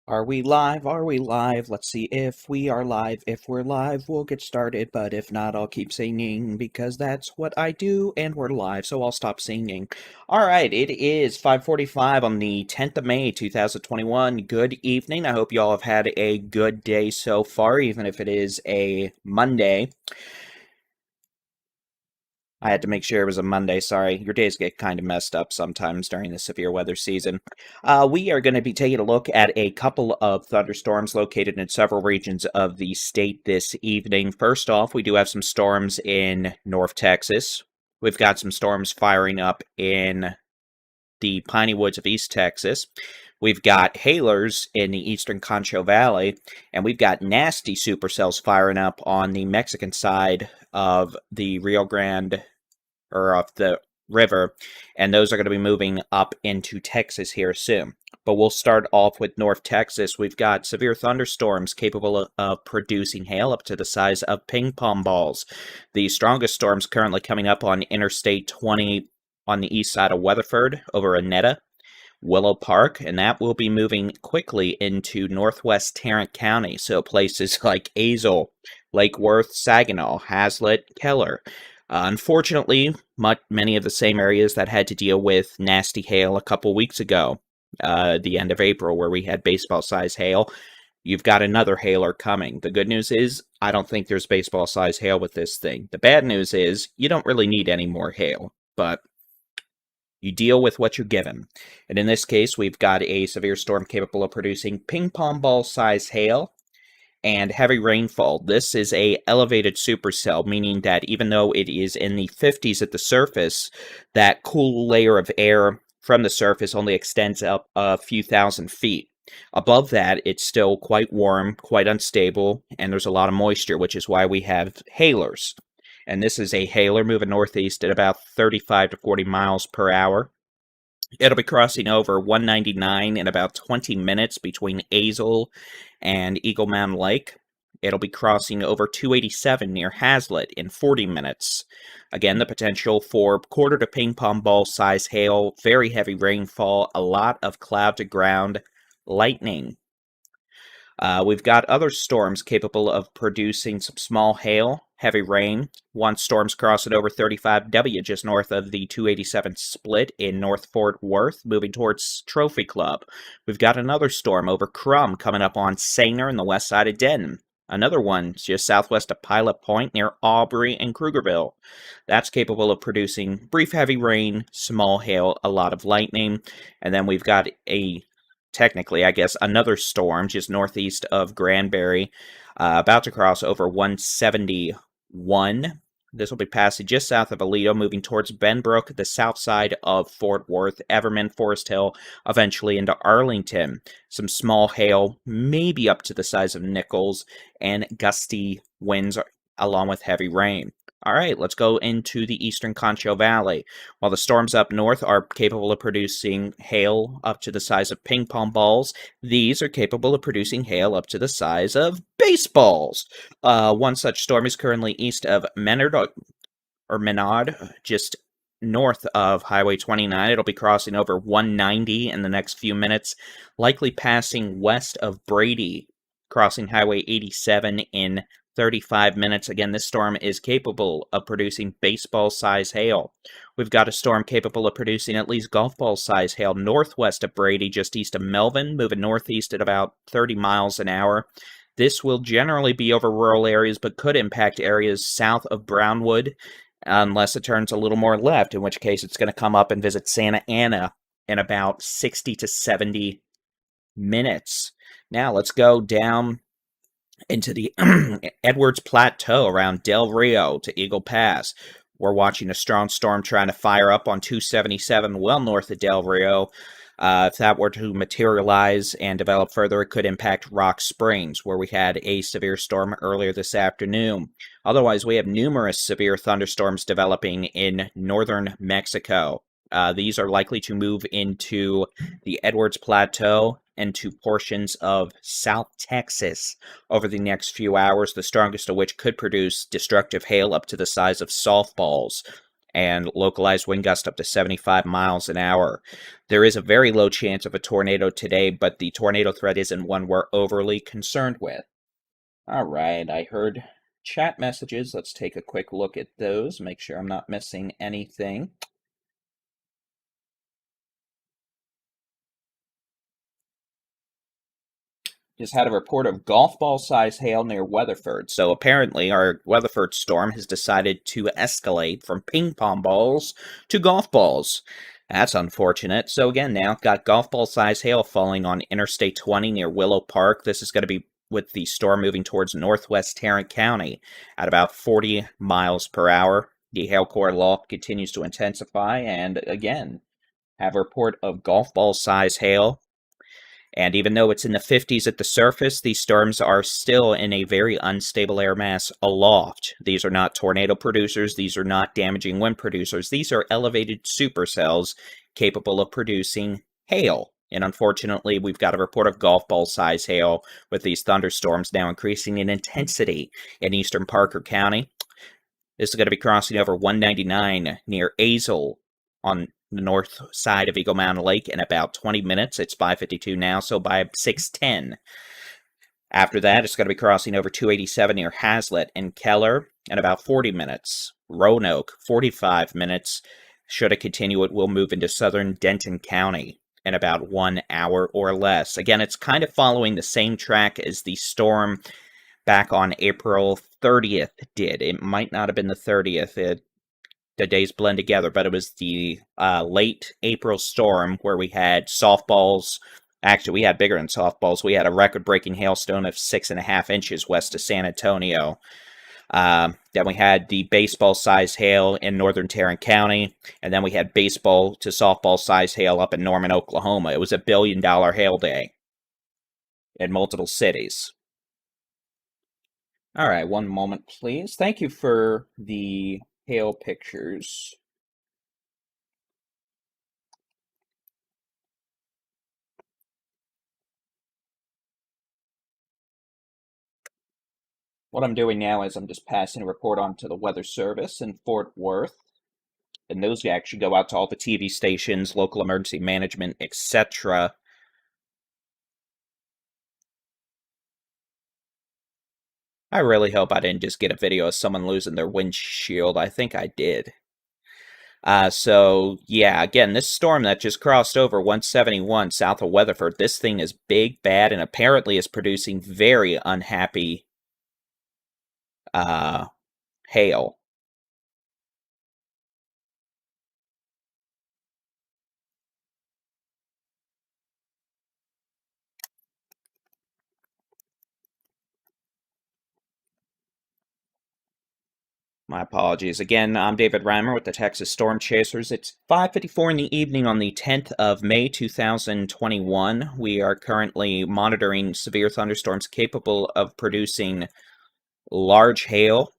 Are we live? Are we live? Let's see if we are live. If we're live, we'll get started, but if not, I'll keep singing because that's what I do, and we're live, so I'll stop singing. All right, it is 5:45 on the 10th of May, 2021. Good evening. I hope you all have had a good day so far, even if it is a Monday. I had to make sure it was a Monday, sorry. Your days get kind of messed up sometimes during the severe weather season. We are going to be taking a look at a couple of thunderstorms located in several regions of the state this evening. First off, we do have some storms in North Texas. We've got some storms firing up in the piney woods of East Texas. We've got hailers in the eastern Concho Valley, and we've got nasty supercells firing up on the Mexican side of the Rio Grande or of the river, and those are going to be moving up into Texas here soon. But we'll start off with North Texas. We've got severe thunderstorms capable of producing hail up to the size of ping pong balls. The strongest storms currently coming up on Interstate 20 on the east side of Weatherford over Annetta, Willow Park, and that will be moving quickly into northwest Tarrant County. So places like Azle, Lake Worth, Saginaw, Hazlet, Keller. Unfortunately, many of the same areas that had to deal with nasty hail a couple weeks ago, the end of April, where we had baseball-size hail. You've got another hailer coming. The good news is, I don't think there's baseball-size hail with this thing. The bad news is, you don't really need any more hail, but you deal with what you're given. And in this case, we've got a severe storm capable of producing ping pong ball size hail and heavy rainfall. This is a elevated supercell, meaning that even though it is in the 50s at the surface, that cool layer of air from the surface only extends up a few thousand feet. Above that, it's still quite warm, quite unstable, and there's a lot of moisture, which is why we have hailers. And this is a hailer moving northeast at about 35 to 40 miles per hour. It'll be crossing over 199 in about 20 minutes between Azle and Eagle Mountain Lake. It'll be crossing over 287 near Hazlet in 40 minutes. Again, the potential for quarter to ping pong ball size hail, very heavy rainfall, a lot of cloud to ground lightning. We've got other storms capable of producing some small hail, heavy rain. One storm's crossing over 35W just north of the 287 split in North Fort Worth, moving towards Trophy Club. We've got another storm over Crum coming up on Saner in the west side of Denton. Another one just southwest of Pilot Point near Aubrey and Krugerville. That's capable of producing brief heavy rain, small hail, a lot of lightning. And then we've got technically, I guess, another storm just northeast of Granbury, about to cross over 171. This will be passing just south of Aledo, moving towards Benbrook, the south side of Fort Worth, Everman, Forest Hill, eventually into Arlington. Some small hail, maybe up to the size of Nichols, and gusty winds along with heavy rain. All right, let's go into the eastern Concho Valley. While the storms up north are capable of producing hail up to the size of ping pong balls, these are capable of producing hail up to the size of baseballs. One such storm is currently east of Menard, just north of Highway 29. It'll be crossing over 190 in the next few minutes, likely passing west of Brady, crossing Highway 87 in 35 minutes. Again, this storm is capable of producing baseball-size hail. We've got a storm capable of producing at least golf ball-size hail northwest of Brady, just east of Melvin, moving northeast at about 30 miles an hour. This will generally be over rural areas, but could impact areas south of Brownwood, unless it turns a little more left, in which case it's going to come up and visit Santa Ana in about 60 to 70 minutes. Now, let's go down into the Edwards Plateau around Del Rio to Eagle Pass. We're watching a strong storm trying to fire up on 277 well north of Del Rio. If that were to materialize and develop further, it could impact Rock Springs, where we had a severe storm earlier this afternoon. Otherwise, we have numerous severe thunderstorms developing in northern Mexico. These are likely to move into the Edwards Plateau and to portions of South Texas over the next few hours, the strongest of which could produce destructive hail up to the size of softballs. and localized wind gust up to 75 miles an hour. There is a very low chance of a tornado today, but the tornado threat isn't one we're overly concerned with. All right, I heard chat messages. Let's take a quick look at those, make sure I'm not missing anything. Just had a report of golf ball size hail near Weatherford. So apparently our Weatherford storm has decided to escalate from ping pong balls to golf balls. That's unfortunate. So again, now got golf ball size hail falling on Interstate 20 near Willow Park. This is going to be with the storm moving towards northwest Tarrant County at about 40 miles per hour. The hail core aloft continues to intensify, and again, have a report of golf ball size hail. And even though it's in the 50s at the surface, these storms are still in a very unstable air mass aloft. These are not tornado producers. These are not damaging wind producers. These are elevated supercells capable of producing hail. And unfortunately, we've got a report of golf ball size hail with these thunderstorms now increasing in intensity in eastern Parker County. This is going to be crossing over 199 near Azle on the north side of Eagle Mountain Lake in about 20 minutes. It's 5:52 now, so by 6:10. After that, it's going to be crossing over 287 near Hazlitt and Keller in about 40 minutes. Roanoke, 45 minutes. Should it continue, it will move into southern Denton County in about 1 hour or less. Again, it's kind of following the same track as the storm back on April 30th did. It might not have been the 30th. The days blend together, but it was the late April storm where we had softballs. Actually, we had bigger than softballs. We had a record-breaking hailstone of 6.5 inches west of San Antonio. Then we had the baseball-size hail in northern Tarrant County, and then we had baseball to softball-size hail up in Norman, Oklahoma. It was a $1 billion hail day in multiple cities. All right, one moment, please. Thank you for the hail pictures. What I'm doing now is I'm just passing a report on to the Weather Service in Fort Worth. And those actually go out to all the TV stations, local emergency management, etc. I really hope I didn't just get a video of someone losing their windshield. I think I did. So, yeah, again, this storm that just crossed over 171 south of Weatherford, this thing is big, bad, and apparently is producing very unhappy hail. My apologies. Again, I'm David Reimer with the Texas Storm Chasers. It's 5:54 in the evening on the 10th of May, 2021. We are currently monitoring severe thunderstorms capable of producing large hail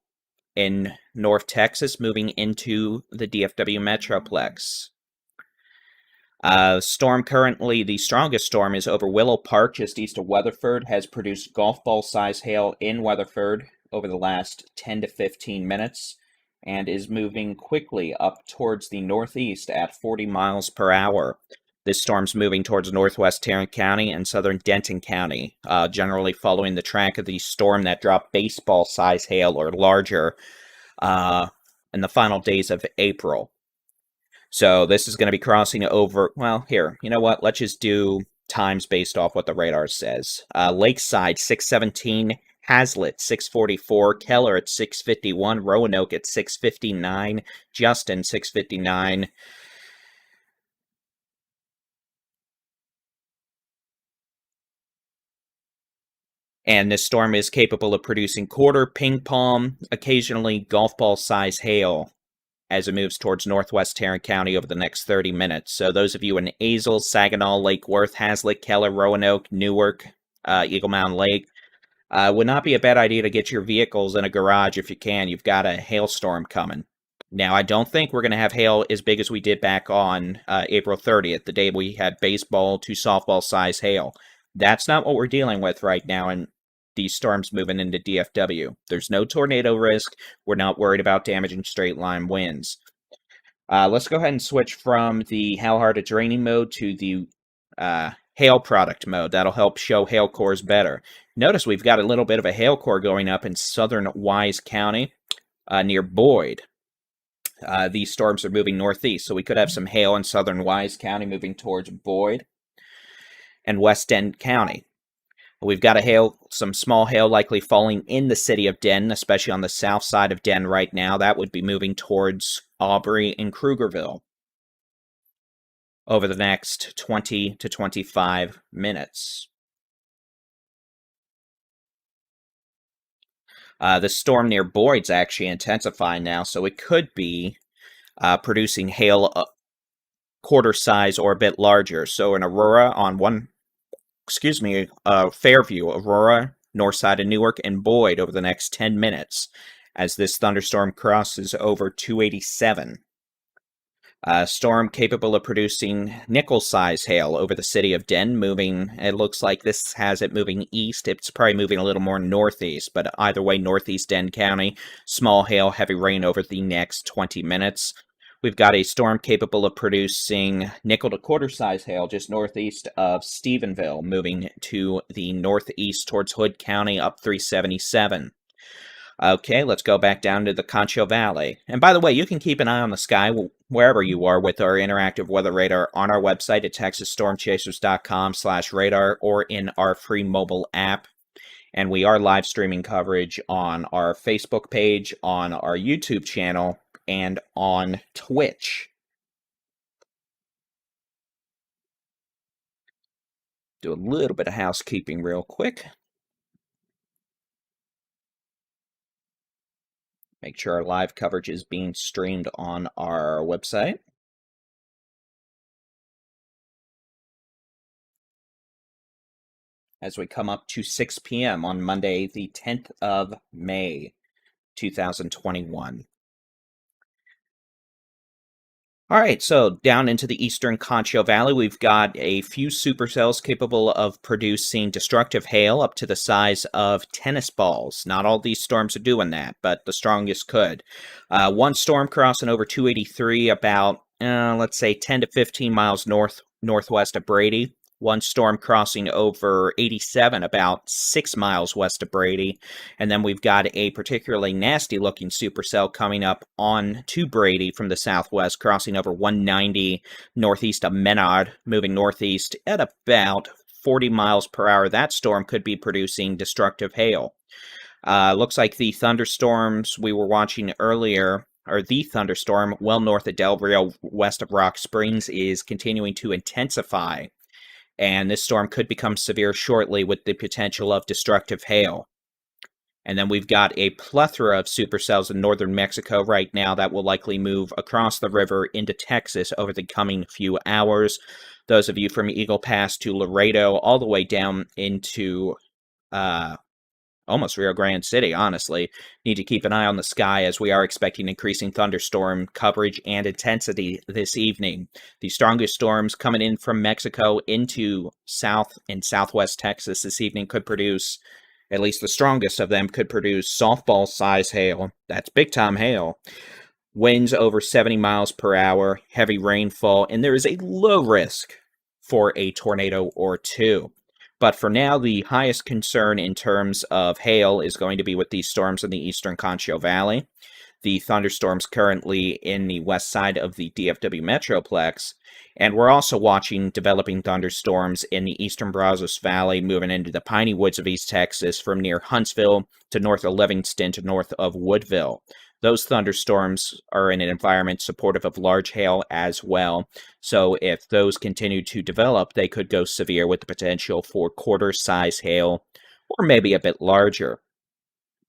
in North Texas, moving into the DFW Metroplex. Storm currently, the strongest storm is over Willow Park, just east of Weatherford, has produced golf ball size hail in Weatherford over the last 10 to 15 minutes, and is moving quickly up towards the northeast at 40 miles per hour. This storm's moving towards northwest Tarrant County and southern Denton County, generally following the track of the storm that dropped baseball size hail or larger in the final days of April. So this is going to be crossing over, well, here, you know what? Let's just do times based off what the radar says. Lakeside, 617. Hazlitt, 644. Keller at 651. Roanoke at 659. Justin, 659. And this storm is capable of producing quarter, ping pong, occasionally golf ball size hail as it moves towards northwest Tarrant County over the next 30 minutes. So those of you in Azle, Saginaw, Lake Worth, Hazlitt, Keller, Roanoke, Newark, Eagle Mountain Lake, would not be a bad idea to get your vehicles in a garage if you can. You've got a hailstorm coming. Now, I don't think we're going to have hail as big as we did back on April 30th, the day we had baseball to softball size hail. That's not what we're dealing with right now in these storms moving into DFW. There's no tornado risk. We're not worried about damaging straight line winds. Let's go ahead and switch from the Hail to draining mode to the hail product mode. That'll help show hail cores better. Notice we've got a little bit of a hail core going up in southern Wise County near Boyd. These storms are moving northeast, so we could have some hail in southern Wise County moving towards Boyd and West End County. We've got some small hail likely falling in the city of Denton, especially on the south side of Denton right now. That would be moving towards Aubrey and Krugerville over the next 20 to 25 minutes. The storm near Boyd's actually intensifying now, so it could be producing hail quarter size or a bit larger. So in Aurora Fairview, Aurora, north side of Newark, and Boyd over the next 10 minutes as this thunderstorm crosses over 287. Storm capable of producing nickel-size hail over the city of Denton, it looks like this has it moving east. It's probably moving a little more northeast, but either way, northeast Denton County, small hail, heavy rain over the next 20 minutes. We've got a storm capable of producing nickel to quarter-size hail just northeast of Stephenville, moving to the northeast towards Hood County up 377. Okay, let's go back down to the Concho Valley. And by the way, you can keep an eye on the sky wherever you are with our interactive weather radar on our website at texasstormchasers.com/radar or in our free mobile app. And we are live streaming coverage on our Facebook page, on our YouTube channel, and on Twitch. Do a little bit of housekeeping real quick. Make sure our live coverage is being streamed on our website. As we come up to 6 p.m. on Monday, the 10th of May, 2021. All right, so down into the eastern Concho Valley, we've got a few supercells capable of producing destructive hail up to the size of tennis balls. Not all these storms are doing that, but the strongest could. One storm crossing over 283 about, let's say, 10 to 15 miles northwest of Brady. One storm crossing over 87 about 6 miles west of Brady. And then we've got a particularly nasty-looking supercell coming up on to Brady from the southwest, crossing over 190 northeast of Menard, moving northeast at about 40 miles per hour. That storm could be producing destructive hail. Looks like the thunderstorms we were watching earlier, or the thunderstorm well north of Del Rio, west of Rock Springs, is continuing to intensify. And this storm could become severe shortly with the potential of destructive hail. And then we've got a plethora of supercells in northern Mexico right now that will likely move across the river into Texas over the coming few hours. Those of you from Eagle Pass to Laredo, all the way down into almost Rio Grande City, honestly, need to keep an eye on the sky as we are expecting increasing thunderstorm coverage and intensity this evening. The strongest storms coming in from Mexico into south and southwest Texas this evening could produce, at least the strongest of them, could produce softball-size hail. That's big-time hail. Winds over 70 miles per hour, heavy rainfall, and there is a low risk for a tornado or two. But for now, the highest concern in terms of hail is going to be with these storms in the eastern Concho Valley. The thunderstorms currently in the west side of the DFW Metroplex. And we're also watching developing thunderstorms in the eastern Brazos Valley, moving into the piney woods of East Texas from near Huntsville to north of Livingston to north of Woodville. Those thunderstorms are in an environment supportive of large hail as well. So if those continue to develop, they could go severe with the potential for quarter-size hail or maybe a bit larger.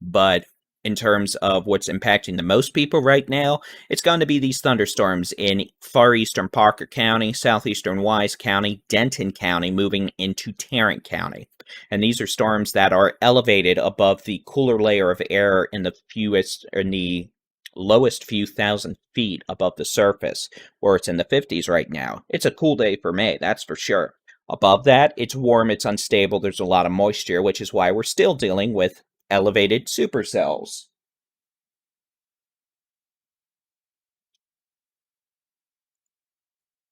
But in terms of what's impacting the most people right now, it's going to be these thunderstorms in far eastern Parker County, southeastern Wise County, Denton County, moving into Tarrant County. And these are storms that are elevated above the cooler layer of air in the lowest few thousand feet above the surface, where it's in the 50s right now. It's a cool day for May, that's for sure. Above that, it's warm, it's unstable, there's a lot of moisture, which is why we're still dealing with elevated supercells.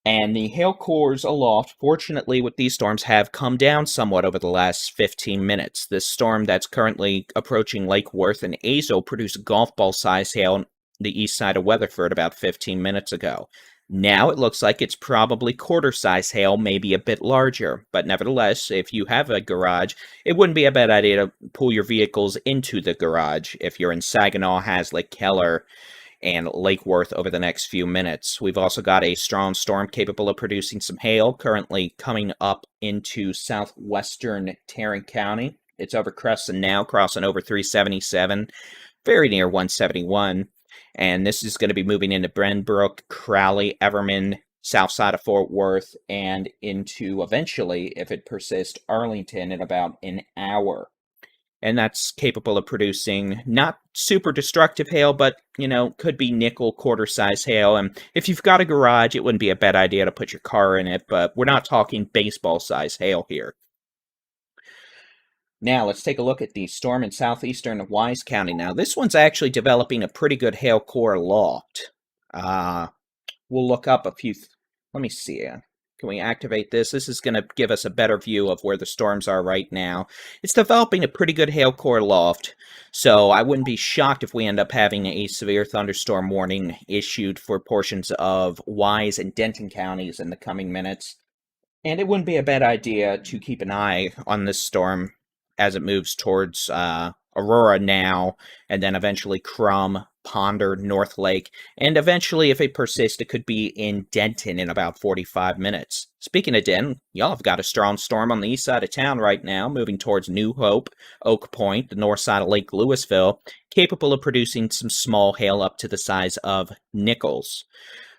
And the hail cores aloft, fortunately, with these storms, have come down somewhat over the last 15 minutes. This storm that's currently approaching Lake Worth and Azle produced golf ball size hail on the east side of Weatherford about 15 minutes ago. Now it looks like it's probably quarter size hail, maybe a bit larger. But nevertheless, if you have a garage, it wouldn't be a bad idea to pull your vehicles into the garage if you're in Saginaw, Hazlitt, Keller, and Lake Worth over the next few minutes. We've also got a strong storm capable of producing some hail currently coming up into southwestern Tarrant County. It's over Crescent now, crossing over 377, very near 171. And this is going to be moving into Brenbrook, Crowley, Everman, south side of Fort Worth, and into eventually, if it persists, Arlington in about an hour. And that's capable of producing not super destructive hail, but, could be nickel quarter-size hail. And if you've got a garage, it wouldn't be a bad idea to put your car in it, but we're not talking baseball-size hail here. Now, let's take a look at the storm in southeastern Wise County. Now, this one's actually developing a pretty good hail core aloft. We'll look up a few... Let me see. Can we activate this? This is going to give us a better view of where the storms are right now. It's developing a pretty good hail core aloft, so I wouldn't be shocked if we end up having a severe thunderstorm warning issued for portions of Wise and Denton counties in the coming minutes. And it wouldn't be a bad idea to keep an eye on this storm as it moves towards Aurora now, and then eventually Crum, Ponder, North Lake, and eventually, if it persists, it could be in Denton in about 45 minutes. Speaking of Denton, y'all have got a strong storm on the east side of town right now, moving towards New Hope, Oak Point, the north side of Lake Louisville, capable of producing some small hail up to the size of nickels.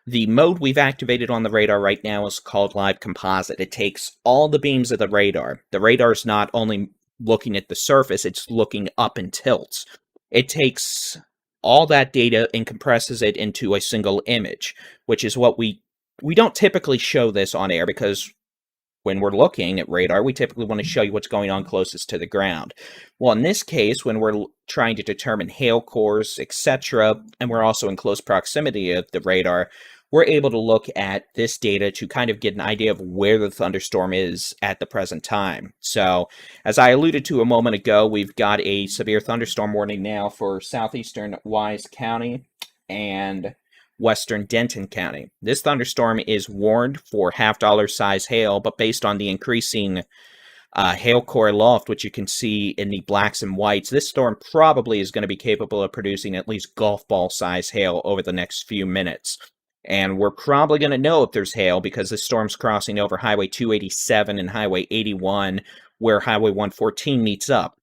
The mode we've activated on the radar right now is called Live Composite. It takes all the beams of the radar. The radar's not only looking at the surface, it's looking up and tilts. It takes all that data and compresses it into a single image, which is what we don't typically show this on air, because when we're looking at radar, we typically want to show you what's going on closest to the ground. Well, in this case, when we're trying to determine hail cores, etc., and we're also in close proximity of the radar, we're able to look at this data to kind of get an idea of where the thunderstorm is at the present time. So, as I alluded to a moment ago, we've got a severe thunderstorm warning now for southeastern Wise County and western Denton County. This thunderstorm is warned for half-dollar size hail, but based on the increasing hail core aloft, which you can see in the blacks and whites, this storm probably is going to be capable of producing at least golf ball size hail over the next few minutes. And we're probably going to know if there's hail because this storm's crossing over Highway 287 and Highway 81, where Highway 114 meets up.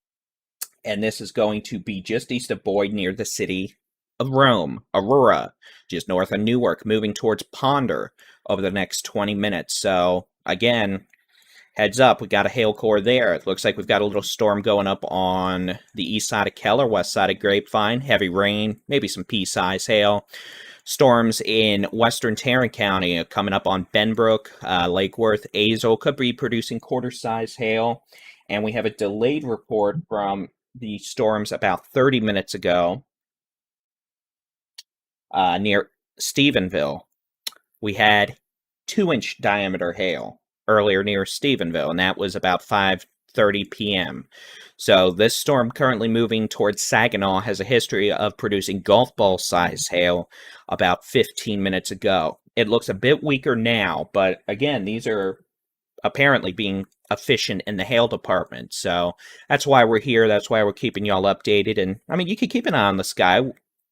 And this is going to be just east of Boyd near the city of Rome, Aurora, just north of Newark, moving towards Ponder over the next 20 minutes. So, again, heads up, we got a hail core there. It looks like we've got a little storm going up on the east side of Keller, west side of Grapevine. Heavy rain, maybe some pea-size hail. Storms in western Tarrant County coming up on Benbrook, Lake Worth, Azle could be producing quarter-size hail. And we have a delayed report from the storms about 30 minutes ago near Stephenville. We had 2-inch diameter hail earlier near Stephenville, and that was about 5:30 p.m. So this storm currently moving towards Saginaw has a history of producing golf ball size hail about 15 minutes ago. It looks a bit weaker now, but again, these are apparently being efficient in the hail department. So that's why we're here. That's why we're keeping y'all updated. And I mean, you can keep an eye on the sky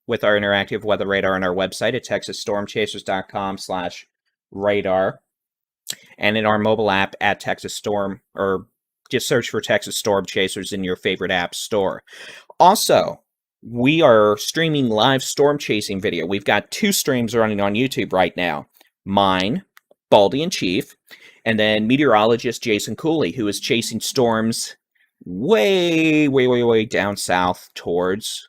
with our interactive weather radar on our website at texasstormchasers.com/radar, and in our mobile app at Texas Storm, or just search for Texas Storm Chasers in your favorite app store. Also, we are streaming live storm chasing video. We've got 2 streams running on YouTube right now. Mine, Baldy in Chief, and then meteorologist Jason Cooley, who is chasing storms way down south towards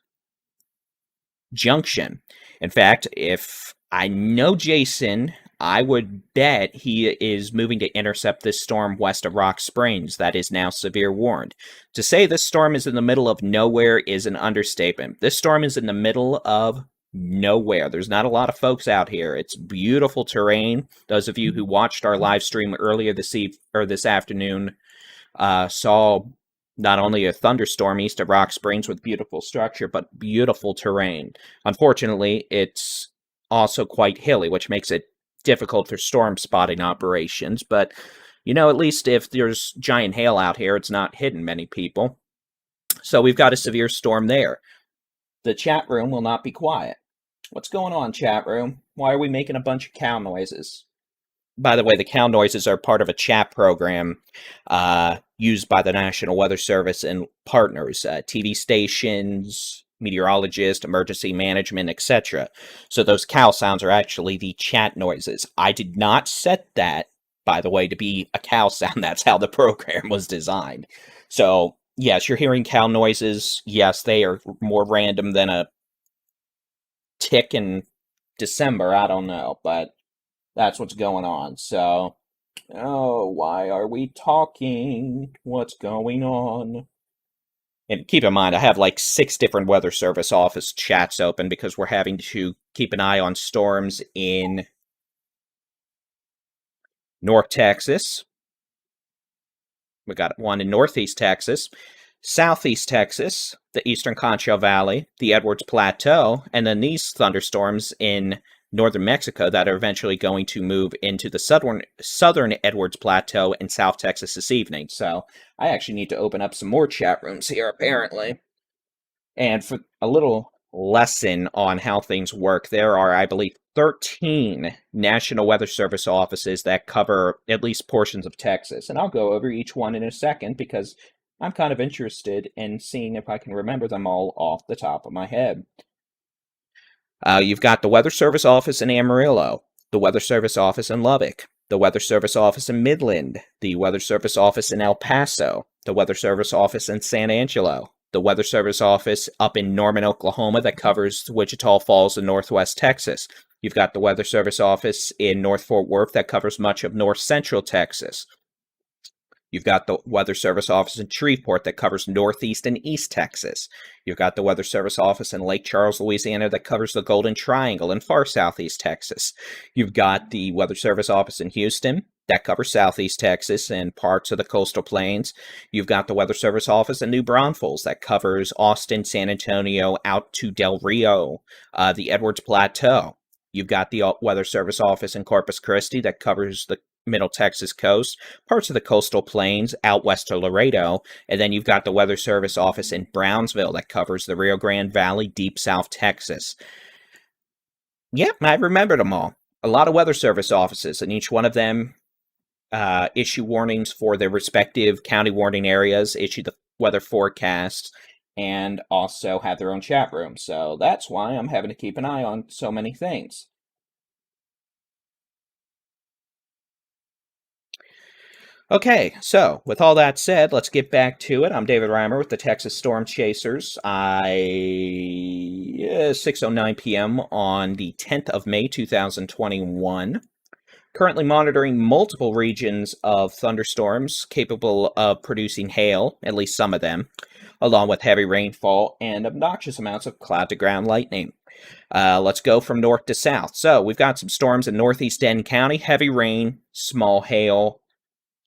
Junction. In fact, if I know Jason, I would bet he is moving to intercept this storm west of Rock Springs that is now severe warned. To say this storm is in the middle of nowhere is an understatement. This storm is in the middle of nowhere. There's not a lot of folks out here. It's beautiful terrain. Those of you who watched our live stream earlier this afternoon saw not only a thunderstorm east of Rock Springs with beautiful structure, but beautiful terrain. Unfortunately, it's also quite hilly, which makes it difficult for storm spotting operations. But, at least if there's giant hail out here, it's not hitting many people. So we've got a severe storm there. The chat room will not be quiet. What's going on, chat room? Why are we making a bunch of cow noises? By the way, the cow noises are part of a chat program used by the National Weather Service and partners, TV stations, meteorologists, emergency management, etc. So those cow sounds are actually the chat noises. I did not set that, by the way, to be a cow sound. That's how the program was designed. So, yes, you're hearing cow noises. Yes, they are more random than a tick in December. I don't know, but that's what's going on. So, why are we talking? What's going on? And keep in mind, I have like 6 different Weather Service office chats open because we're having to keep an eye on storms in North Texas. We got one in Northeast Texas, Southeast Texas, the Eastern Concho Valley, the Edwards Plateau, and then these thunderstorms in northern Mexico that are eventually going to move into the southern Edwards Plateau in South Texas this evening. So I actually need to open up some more chat rooms here, apparently. And for a little lesson on how things work, there are, I believe, 13 National Weather Service offices that cover at least portions of Texas. And I'll go over each one in a second because I'm kind of interested in seeing if I can remember them all off the top of my head. You've got the Weather Service office in Amarillo, the Weather Service office in Lubbock, the Weather Service office in Midland, the Weather Service office in El Paso, the Weather Service office in San Angelo, the Weather Service office up in Norman, Oklahoma that covers Wichita Falls and Northwest Texas. You've got the Weather Service office in North Fort Worth that covers much of North Central Texas. You've got the Weather Service office in Shreveport that covers Northeast and East Texas. You've got the Weather Service office in Lake Charles, Louisiana that covers the Golden Triangle and far Southeast Texas. You've got the Weather Service office in Houston that covers Southeast Texas and parts of the coastal plains. You've got the Weather Service office in New Braunfels that covers Austin, San Antonio, out to Del Rio, the Edwards Plateau. You've got the Weather Service office in Corpus Christi that covers the Middle Texas coast, parts of the coastal plains out west of Laredo, and then you've got the Weather Service office in Brownsville that covers the Rio Grande Valley, deep South Texas. Yep, I remembered them all. A lot of Weather Service offices, and each one of them issue warnings for their respective county warning areas, issue the weather forecasts, and also have their own chat room. So that's why I'm having to keep an eye on so many things. Okay, so with all that said, let's get back to it. I'm David Reimer with the Texas Storm Chasers. 6:09 p.m. on the 10th of May, 2021. Currently monitoring multiple regions of thunderstorms capable of producing hail, at least some of them, along with heavy rainfall and obnoxious amounts of cloud-to-ground lightning. Let's go from north to south. So we've got some storms in northeast Denton County, heavy rain, small hail,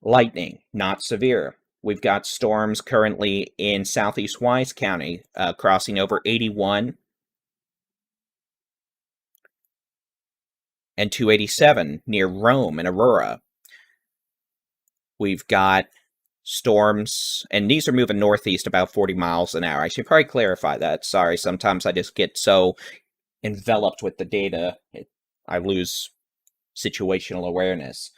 lightning, not severe. We've got storms currently in southeast Wise County, crossing over 81 and 287 near Rome and Aurora. We've got storms, and these are moving northeast about 40 miles an hour. I should probably clarify that. Sorry, sometimes I just get so enveloped with the data, I lose situational awareness.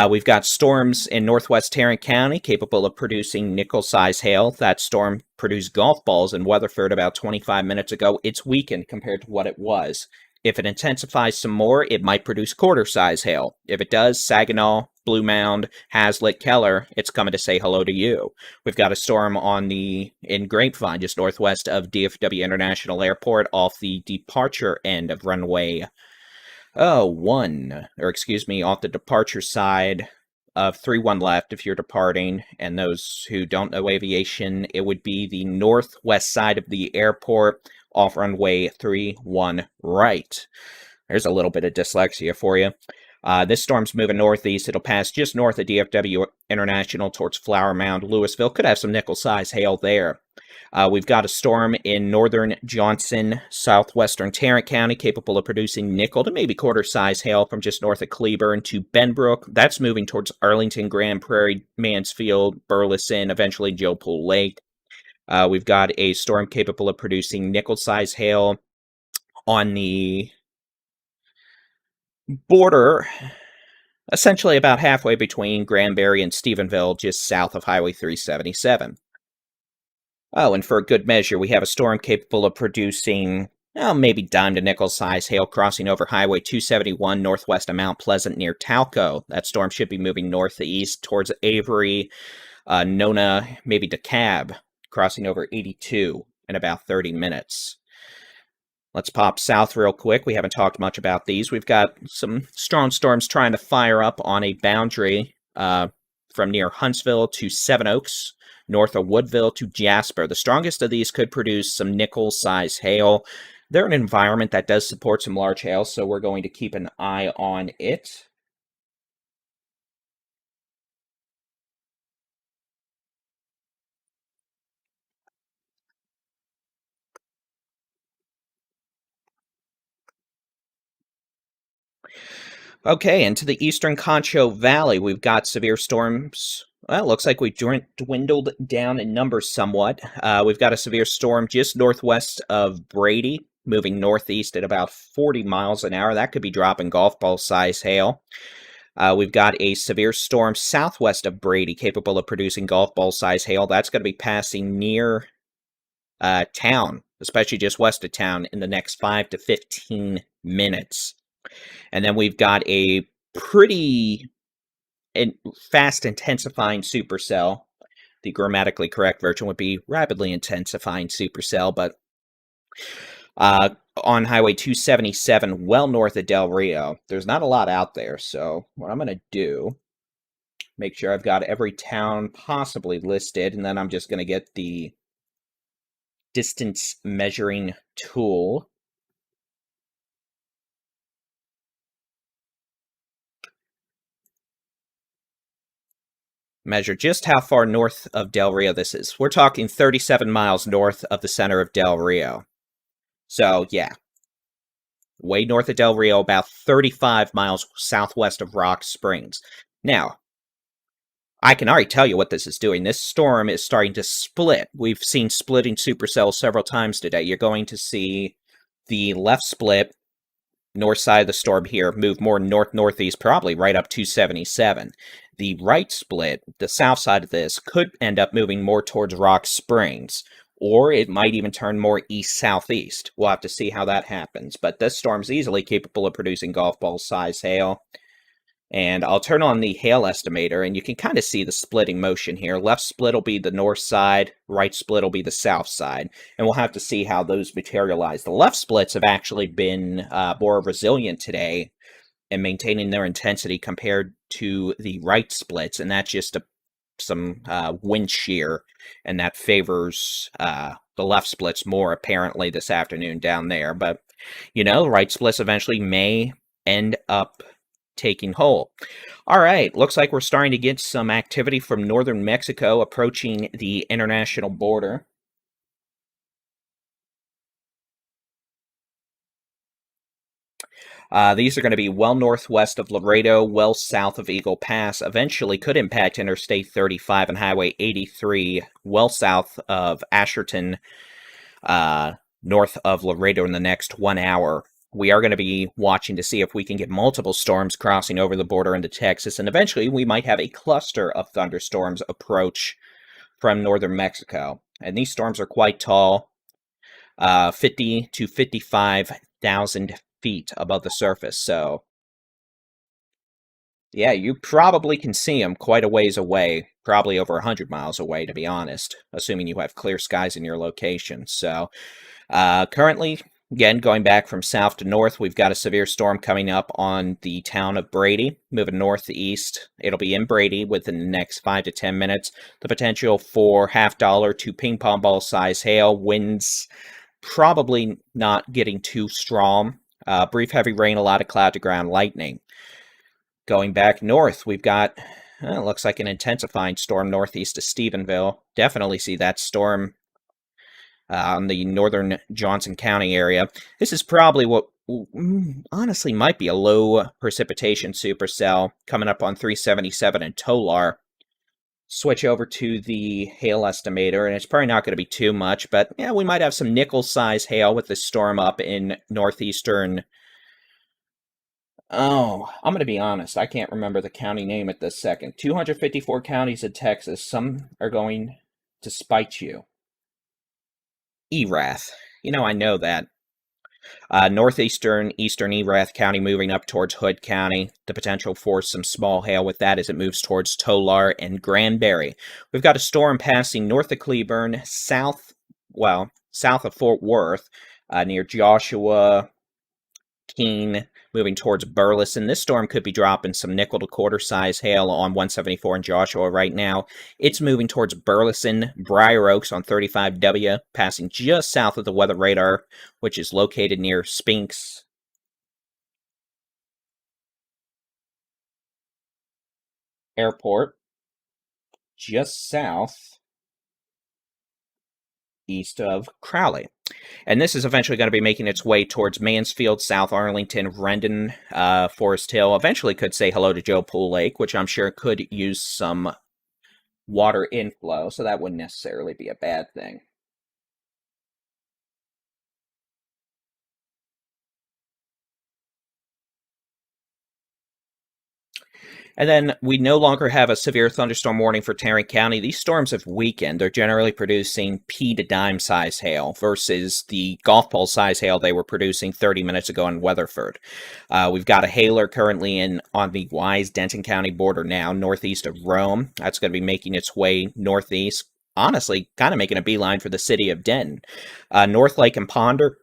We've got storms in northwest Tarrant County capable of producing nickel-size hail. That storm produced golf balls in Weatherford about 25 minutes ago. It's weakened compared to what it was. If it intensifies some more, it might produce quarter-size hail. If it does, Saginaw, Blue Mound, Hazlitt, Keller, it's coming to say hello to you. We've got a storm in Grapevine, just northwest of DFW International Airport, off the departure end of runway off the departure side of 31 left if you're departing. And those who don't know aviation, it would be the northwest side of the airport, off runway 31 right. There's a little bit of dyslexia for you. This storm's moving northeast. It'll pass just north of DFW International towards Flower Mound, Louisville. Could have some nickel-size hail there. We've got a storm in northern Johnson, southwestern Tarrant County, capable of producing nickel to maybe quarter-size hail from just north of Cleburne to Benbrook. That's moving towards Arlington, Grand Prairie, Mansfield, Burleson, eventually Joe Pool Lake. We've got a storm capable of producing nickel-size hail on the border, essentially about halfway between Granbury and Stephenville, just south of Highway 377. Oh, and for a good measure, we have a storm capable of producing, maybe dime to nickel size hail crossing over Highway 271 northwest of Mount Pleasant near Talco. That storm should be moving northeast towards Avery, Nona, maybe DeKalb, crossing over 82 in about 30 minutes. Let's pop south real quick. We haven't talked much about these. We've got some strong storms trying to fire up on a boundary from near Huntsville to Seven Oaks, north of Woodville to Jasper. The strongest of these could produce some nickel-size hail. They're an environment that does support some large hail, so we're going to keep an eye on it. Okay, into the eastern Concho Valley, we've got severe storms. Well, it looks like we dwindled down in numbers somewhat. We've got a severe storm just northwest of Brady, moving northeast at about 40 miles an hour. That could be dropping golf ball size hail. We've got a severe storm southwest of Brady, capable of producing golf ball size hail. That's going to be passing near town, especially just west of town, in the next 5 to 15 minutes. And then we've got a pretty fast intensifying supercell. The grammatically correct version would be rapidly intensifying supercell, but on Highway 277, well north of Del Rio. There's not a lot out there, so what I'm going to do, make sure I've got every town possibly listed, and then I'm just going to get the distance measuring tool. Measure just how far north of Del Rio this is. We're talking 37 miles north of the center of Del Rio. So, yeah. Way north of Del Rio, about 35 miles southwest of Rock Springs. Now, I can already tell you what this is doing. This storm is starting to split. We've seen splitting supercells several times today. You're going to see the left split, north side of the storm here, move more north-northeast, probably right up 277. The right split, the south side of this, could end up moving more towards Rock Springs, or it might even turn more east-southeast. We'll have to see how that happens, but this storm's easily capable of producing golf ball size hail. And I'll turn on the hail estimator, and you can kind of see the splitting motion here. Left split will be the north side, right split will be the south side, and we'll have to see how those materialize. The left splits have actually been more resilient today in maintaining their intensity compared to the right splits, and that's just some wind shear, and that favors the left splits more apparently this afternoon down there. But, you know, right splits eventually may end up taking hold. All right, looks like we're starting to get some activity from northern Mexico approaching the international border. These are going to be well northwest of Laredo, well south of Eagle Pass. Eventually could impact Interstate 35 and Highway 83, well south of Asherton, north of Laredo in the next 1 hour. We are going to be watching to see if we can get multiple storms crossing over the border into Texas, and eventually we might have a cluster of thunderstorms approach from northern Mexico. And these storms are quite tall, 50 to 55,000 feet above the surface. So, yeah, you probably can see them quite a ways away, probably over 100 miles away, to be honest, assuming you have clear skies in your location. So, currently, again, going back from south to north, we've got a severe storm coming up on the town of Brady, moving northeast. It'll be in Brady within the next 5 to 10 minutes. The potential for $0.5 to ping pong ball size hail, winds probably not getting too strong. Brief heavy rain, a lot of cloud to ground lightning. Going back north, we've got, looks like an intensifying storm northeast of Stephenville. Definitely see that storm on the northern Johnson County area. This is probably what honestly might be a low precipitation supercell coming up on 377 in Tolar. Switch over to the hail estimator, and it's probably not going to be too much, but yeah, we might have some nickel-size hail with this storm up in northeastern. Oh, I'm going to be honest, I can't remember the county name at this second. 254 counties in Texas, some are going to spite you. Erath. I know that. Northeastern, eastern Erath County moving up towards Hood County. The potential for some small hail with that as it moves towards Tolar and Granbury. We've got a storm passing north of Cleburne, south of Fort Worth, near Joshua, Keene, moving towards Burleson. This storm could be dropping some nickel to quarter size hail on 174 in Joshua right now. It's moving towards Burleson, Briar Oaks on 35W, passing just south of the weather radar, which is located near Spinks. Airport, just south east of Crowley. And this is eventually going to be making its way towards Mansfield, South Arlington, Rendon, Forest Hill. Eventually could say hello to Joe Pool Lake, which I'm sure could use some water inflow, so that wouldn't necessarily be a bad thing. And then we no longer have a severe thunderstorm warning for Tarrant County. These storms have weakened. They're generally producing pea to dime size hail versus the golf ball size hail they were producing 30 minutes ago in Weatherford. We've got a hailer currently on the Wise-Denton County border now, northeast of Rome. That's going to be making its way northeast. Honestly, kind of making a beeline for the city of Denton. North Lake and Ponder,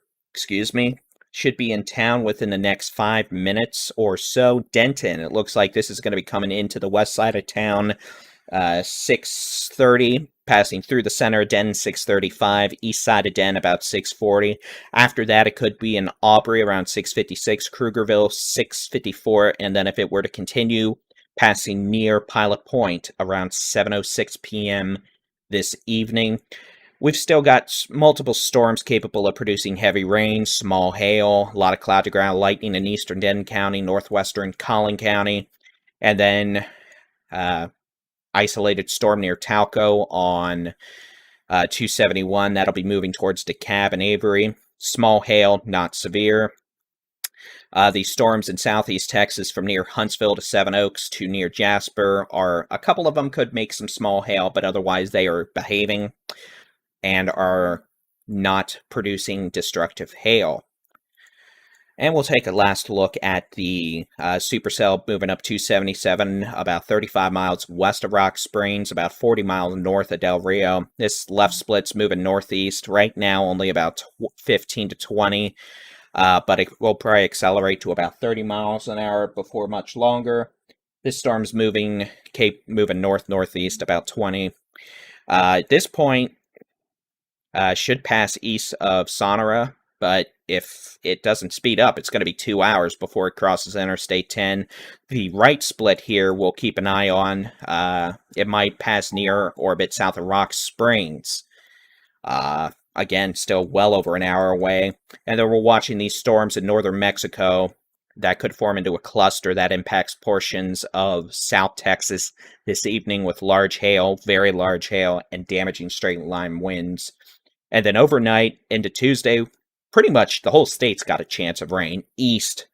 should be in town within the next 5 minutes or so. Denton, it looks like this is going to be coming into the west side of town, 6:30, passing through the center of Denton, 6:35, east side of Denton, about 6:40. After that, it could be in Aubrey around 6:56, Krugerville, 6:54, and then if it were to continue, passing near Pilot Point around 7:06 p.m. this evening. We've still got multiple storms capable of producing heavy rain, small hail, a lot of cloud to ground lightning in eastern Denton County, northwestern Collin County, and then isolated storm near Talco on 271. That'll be moving towards DeKalb and Avery. Small hail, not severe. These storms in southeast Texas from near Huntsville to Seven Oaks to near Jasper a couple of them could make some small hail, but otherwise they are behaving and are not producing destructive hail. And we'll take a last look at the supercell moving up 277, about 35 miles west of Rock Springs, about 40 miles north of Del Rio. This left split's moving northeast right now, only about 15 to 20, but it will probably accelerate to about 30 miles an hour before much longer. This storm's moving north-northeast about 20. At this point, should pass east of Sonora, but if it doesn't speed up, it's going to be 2 hours before it crosses Interstate 10. The right split here we'll keep an eye on. It might pass near or a bit south of Rock Springs. Again, still well over an hour away. And then we're watching these storms in northern Mexico that could form into a cluster that impacts portions of South Texas this evening with large hail, very large hail, and damaging straight-line winds. And then overnight into Tuesday, pretty much the whole state's got a chance of rain east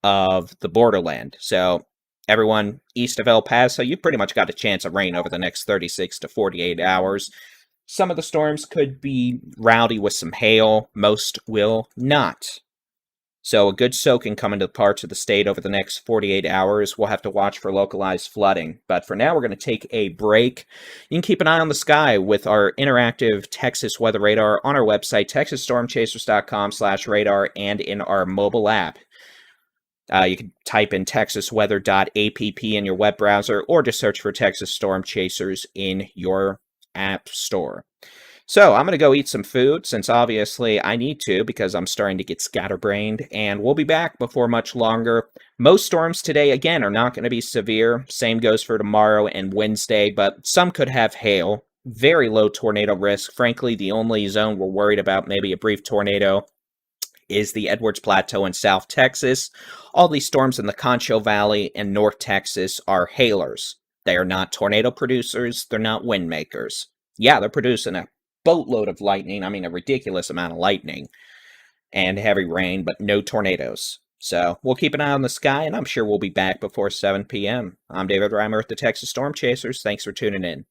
of the borderland. So everyone east of El Paso, you've pretty much got a chance of rain over the next 36 to 48 hours. Some of the storms could be rowdy with some hail. Most will not. So a good soaking coming to parts of the state over the next 48 hours. We'll have to watch for localized flooding. But for now, we're going to take a break. You can keep an eye on the sky with our interactive Texas weather radar on our website, texasstormchasers.com/radar, and in our mobile app. You can type in texasweather.app in your web browser, or just search for Texas Storm Chasers in your app store. So I'm going to go eat some food since obviously I need to because I'm starting to get scatterbrained, and we'll be back before much longer. Most storms today, again, are not going to be severe. Same goes for tomorrow and Wednesday, but some could have hail. Very low tornado risk. Frankly, the only zone we're worried about, maybe a brief tornado, is the Edwards Plateau in South Texas. All these storms in the Concho Valley and North Texas are hailers. They are not tornado producers. They're not wind makers. Yeah, they're producing a boatload of lightning. I mean, a ridiculous amount of lightning and heavy rain, but no tornadoes. So we'll keep an eye on the sky, and I'm sure we'll be back before 7 p.m. I'm David Reimer with the Texas Storm Chasers. Thanks for tuning in.